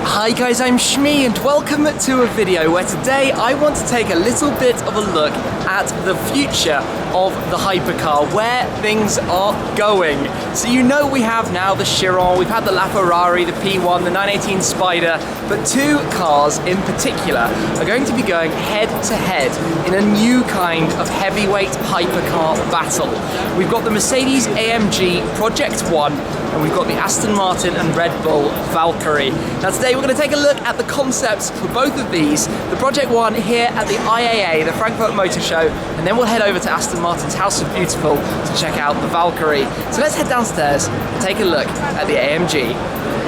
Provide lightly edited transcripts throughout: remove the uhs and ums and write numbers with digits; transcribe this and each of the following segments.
Hi guys, I'm Shmi and welcome to a video where today I want to take a little bit of a look at the future of the hypercar, where things are going. So you know we have now the Chiron, we've had the LaFerrari, the P1, the 918 Spyder, but two cars in particular are going to be going head to head in a new kind of heavyweight hypercar battle. We've got the Mercedes-AMG Project One and we've got the Aston Martin and Red Bull Valkyrie. Now today we're going to take a look at the concepts for both of these, the Project One here at the IAA, the Frankfurt Motor Show, and then we'll head over to Aston Martin's House of Beautiful to check out the Valkyrie. So let's head downstairs and take a look at the AMG.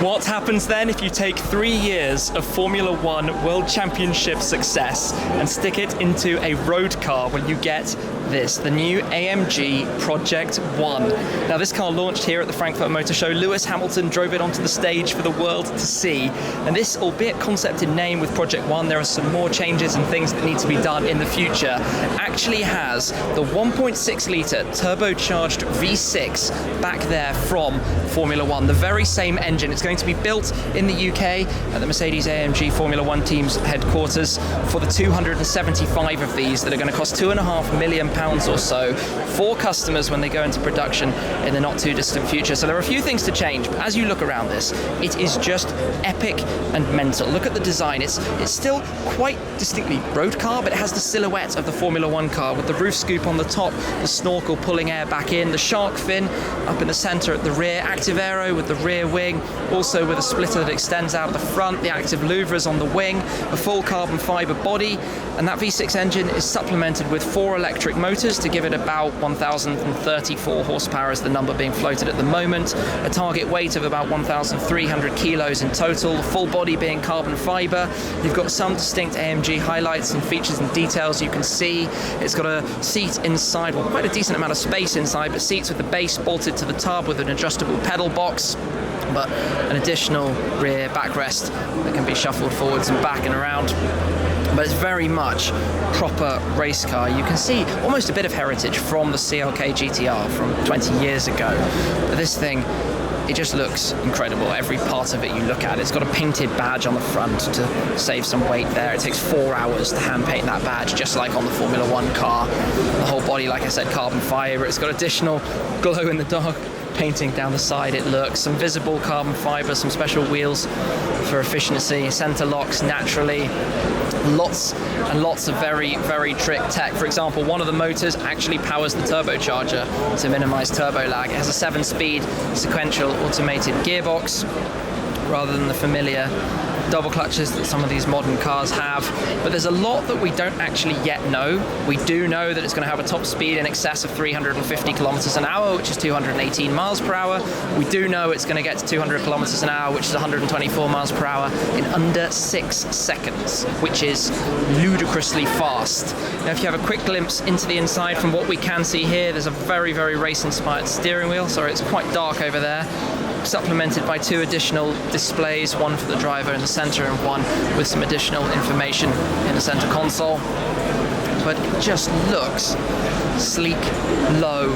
What happens then if you take 3 years of Formula One World Championship success and stick it into a road car? Well, you get this, the new AMG Project One. Now this car launched here at the Frankfurt Motor Show. Lewis Hamilton drove it onto the stage for the world to see. And this, albeit concept in name with Project One, there are some more changes and things that need to be done in the future, actually has the 1.6 litre turbocharged V6 back there from Formula One, the very same engine. It's going to be built in the UK at the Mercedes-AMG Formula One team's headquarters for the 275 of these that are going to cost £2.5 million or so for customers when they go into production in the not too distant future. So there are a few things to change, but as you look around this, it is just epic and mental. Look at the design. It's still quite distinctly road car, but it has the silhouette of the Formula One car with the roof scoop on the top, the snorkel pulling air back in, the shark fin up in the center at the rear, active aero with the rear wing, also with a splitter that extends out the front, the active louvres on the wing, a full carbon fiber body, and that V6 engine is supplemented with 4 electric motors to give it about 1,034 horsepower is the number being floated at the moment, a target weight of about 1,300 kilos in total, full body being carbon fiber. You've got some distinct AMG highlights and features and details you can see. It's got a seat inside, well, quite a decent amount of space inside, but seats with the base bolted to the tub with an adjustable pedal box, but an additional rear backrest that can be shuffled forwards and back and around. But it's very much proper race car. You can see almost a bit of heritage from the CLK GTR from 20 years ago. But this thing, it just looks incredible. Every part of it you look at, it's got a painted badge on the front to save some weight there. It takes 4 hours to hand paint that badge, just like on the Formula One car. The whole body, like I said, carbon fiber. It's got additional glow in the dark painting down the side. It looks some visible carbon fiber, some special wheels for efficiency, center locks naturally, lots and lots of very, very trick tech. For example, one of the motors actually powers the turbocharger to minimize turbo lag. It has a 7-speed sequential automated gearbox rather than the familiar double clutches that some of these modern cars have. But there's a lot that we don't actually yet know. We do know that it's going to have a top speed in excess of 350 kilometers an hour, which is 218 miles per hour. We do know it's going to get to 200 kilometers an hour, which is 124 miles per hour in under 6 seconds, which is ludicrously fast. Now, if you have a quick glimpse into the inside from what we can see here, there's a very, very race-inspired steering wheel. Sorry, it's quite dark over there. Supplemented by 2 additional displays, one for the driver in the center and one with some additional information in the center console. But it just looks sleek, low,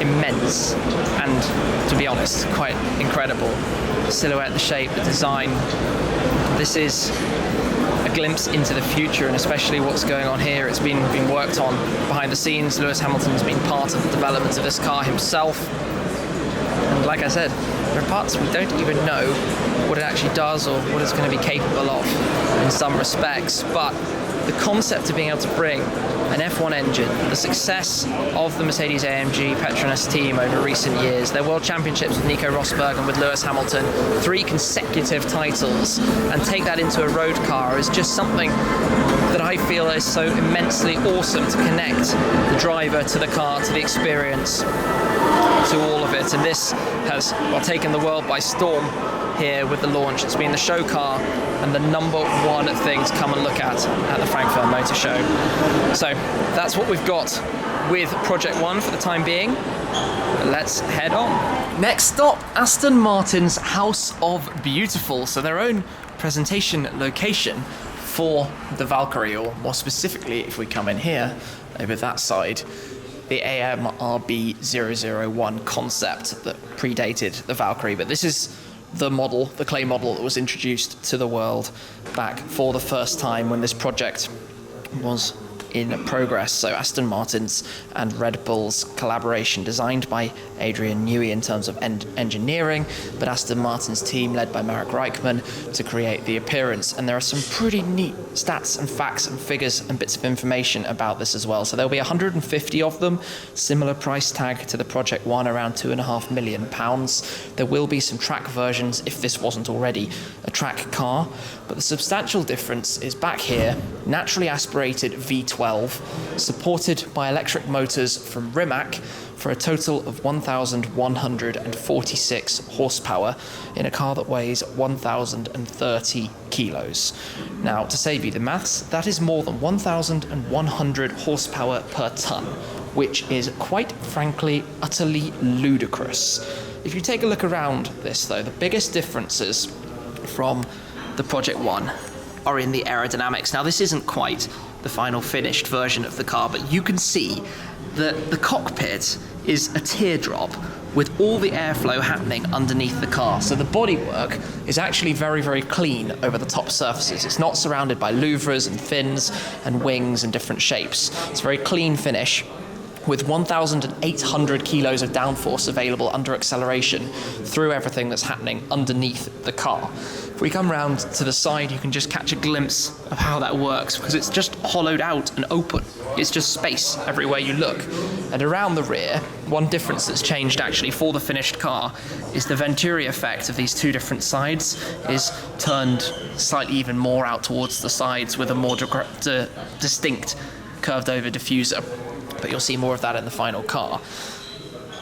immense, and to be honest, quite incredible. The silhouette, the shape, the design. This is a glimpse into the future, and especially what's going on here. It's been worked on behind the scenes. Lewis Hamilton's been part of the development of this car himself. And like I said, there are parts we don't even know what it actually does or what it's going to be capable of in some respects, but the concept of being able to bring an F1 engine, the success of the Mercedes-AMG Petronas team over recent years, their world championships with Nico Rosberg and with Lewis Hamilton, 3 consecutive titles, and take that into a road car is just something that I feel is so immensely awesome to connect the driver to the car, to the experience, to all of it. And this has, well, taken the world by storm here with the launch. It's been the show car and the #1 thing to come and look at the Frankfurt Motor Show. So that's what we've got with Project One for the time being. Let's head on. Next stop, Aston Martin's House of Beautiful. So their own presentation location for the Valkyrie, or more specifically, if we come in here, over that side, the AMRB001 concept that predated the Valkyrie, but this is the model, the clay model that was introduced to the world back for the first time when this project was in progress. So Aston Martin's and Red Bull's collaboration, designed by Adrian Newey in terms of engineering, but Aston Martin's team led by Marek Reichman to create the appearance. And there are some pretty neat stats and facts and figures and bits of information about this as well. So there'll be 150 of them, similar price tag to the Project One, around £2.5 million. There will be some track versions if this wasn't already a track car, but the substantial difference is back here, naturally aspirated V12, supported by electric motors from Rimac for a total of 1,146 horsepower in a car that weighs 1,030 kilos. Now, to save you the maths, that is more than 1,100 horsepower per ton, which is quite frankly utterly ludicrous. If you take a look around this though, the biggest differences from the Project One are in the aerodynamics. Now, this isn't quite the final finished version of the car, but you can see that the cockpit is a teardrop with all the airflow happening underneath the car. So the bodywork is actually very, very clean over the top surfaces. It's not surrounded by louvres and fins and wings and different shapes. It's a very clean finish with 1,800 kilos of downforce available under acceleration through everything that's happening underneath the car. If we come round to the side, you can just catch a glimpse of how that works, because it's just hollowed out and open. It's just space everywhere you look. And around the rear, one difference that's changed actually for the finished car is the Venturi effect of these two different sides is turned slightly even more out towards the sides with a more distinct curved over diffuser. But you'll see more of that in the final car.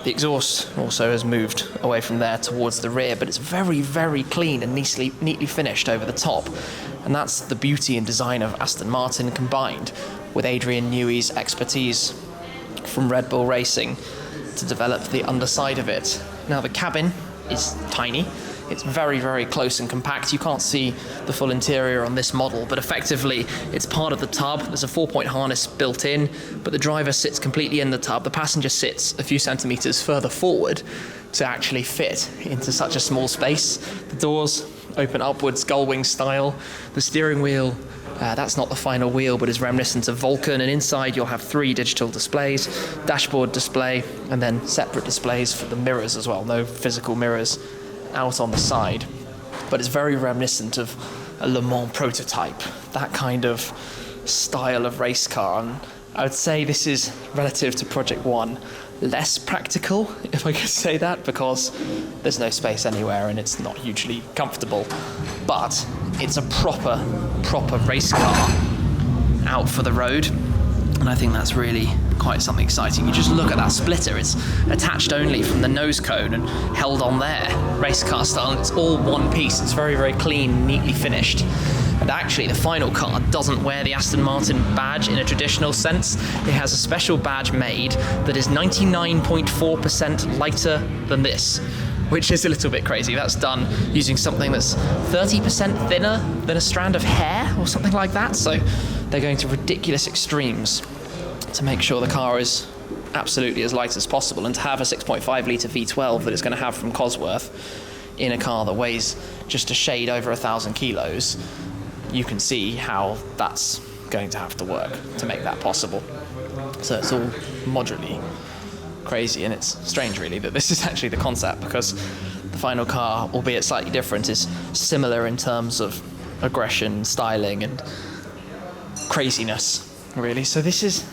The exhaust also has moved away from there towards the rear, but it's very, very clean and neatly finished over the top. And that's the beauty and design of Aston Martin combined with Adrian Newey's expertise from Red Bull Racing to develop the underside of it. Now, the cabin is tiny. It's very, very close and compact. You can't see the full interior on this model, but effectively it's part of the tub. There's a 4-point harness built in, but the driver sits completely in the tub. The passenger sits a few centimeters further forward to actually fit into such a small space. The doors open upwards, gull-wing style. The steering wheel, that's not the final wheel, but is reminiscent of Vulcan, and inside you'll have 3 digital displays, dashboard display, and then separate displays for the mirrors as well. No physical mirrors out on the side, but it's very reminiscent of a Le Mans prototype, that kind of style of race car. And I would say this is, relative to Project One, less practical, if I could say that, because there's no space anywhere and it's not hugely comfortable. But it's a proper race car out for the road, and I think that's really quite something exciting. You just look at that splitter, it's attached only from the nose cone and held on there, race car style, and it's all one piece. It's very, very clean, neatly finished. And actually the final car doesn't wear the Aston Martin badge in a traditional sense. It has a special badge made that is 99.4% lighter than this, which is a little bit crazy. That's done using something that's 30% thinner than a strand of hair or something like that. So they're going to ridiculous extremes to make sure the car is absolutely as light as possible, and to have a 6.5 litre V12 that it's going to have from Cosworth in a car that weighs just a shade over 1,000 kilos, you can see how that's going to have to work to make that possible. So it's all moderately crazy, and it's strange really that this is actually the concept, because the final car, albeit slightly different, is similar in terms of aggression, styling, and craziness really. So this is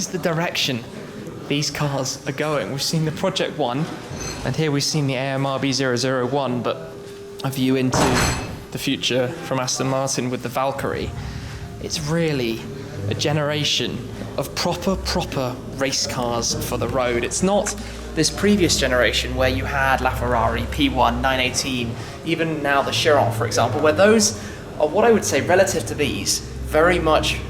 the direction these cars are going. We've seen the Project One, and here we've seen the AMRB001, but a view into the future from Aston Martin with the Valkyrie. It's really a generation of proper race cars for the road. It's not this previous generation where you had LaFerrari, P1, 918, even now the Chiron, for example, where those are, what I would say relative to these, very much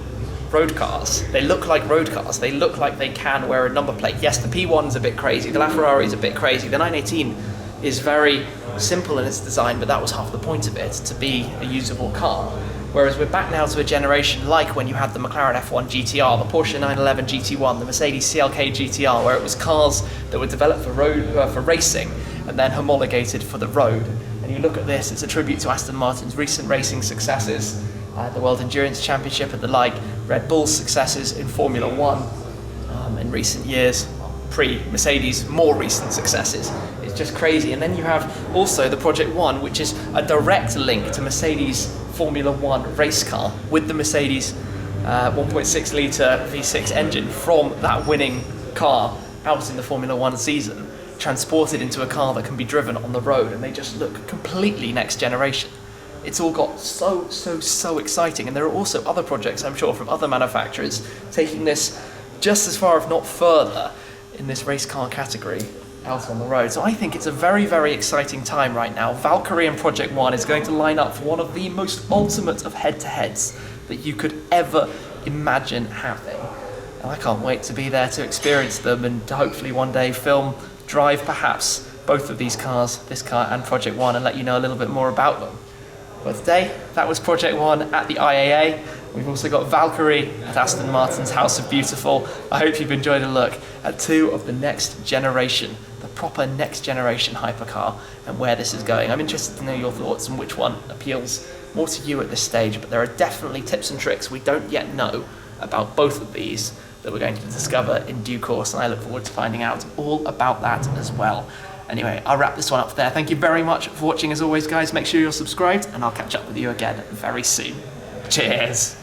road cars. They look like road cars. They look like they can wear a number plate. Yes, the P1's a bit crazy, the LaFerrari is a bit crazy, the 918 is very simple in its design, but that was half the point of it, to be a usable car. Whereas we're back now to a generation like when you had the McLaren F1 GTR, the Porsche 911 GT1, the Mercedes CLK GTR, where it was cars that were developed for racing and then homologated for the road. And you look at this, it's a tribute to Aston Martin's recent racing successes, the World Endurance Championship and the like, Red Bull's successes in Formula One in recent years, pre-Mercedes, more recent successes. It's just crazy. And then you have also the Project One, which is a direct link to Mercedes Formula One race car with the Mercedes 1.6 litre V6 engine from that winning car out in the Formula One season, transported into a car that can be driven on the road, and they just look completely next generation. It's all got so exciting, and there are also other projects, I'm sure, from other manufacturers taking this just as far, if not further, in this race car category out on the road. So I think it's a very exciting time right now. Valkyrie and Project One is going to line up for one of the most ultimate of head-to-heads that you could ever imagine having. And I can't wait to be there to experience them and to hopefully one day film, drive perhaps both of these cars, this car and Project One, and let you know a little bit more about them. But today, that was Project One at the IAA. We've also got Valkyrie at Aston Martin's House of Beautiful. I hope you've enjoyed a look at two of the next generation, the proper next generation hypercar, and where this is going. I'm interested to know your thoughts on which one appeals more to you at this stage, but there are definitely tips and tricks we don't yet know about both of these that we're going to discover in due course, and I look forward to finding out all about that as well. Anyway, I'll wrap this one up there. Thank you very much for watching as always, guys. Make sure you're subscribed, and I'll catch up with you again very soon. Cheers.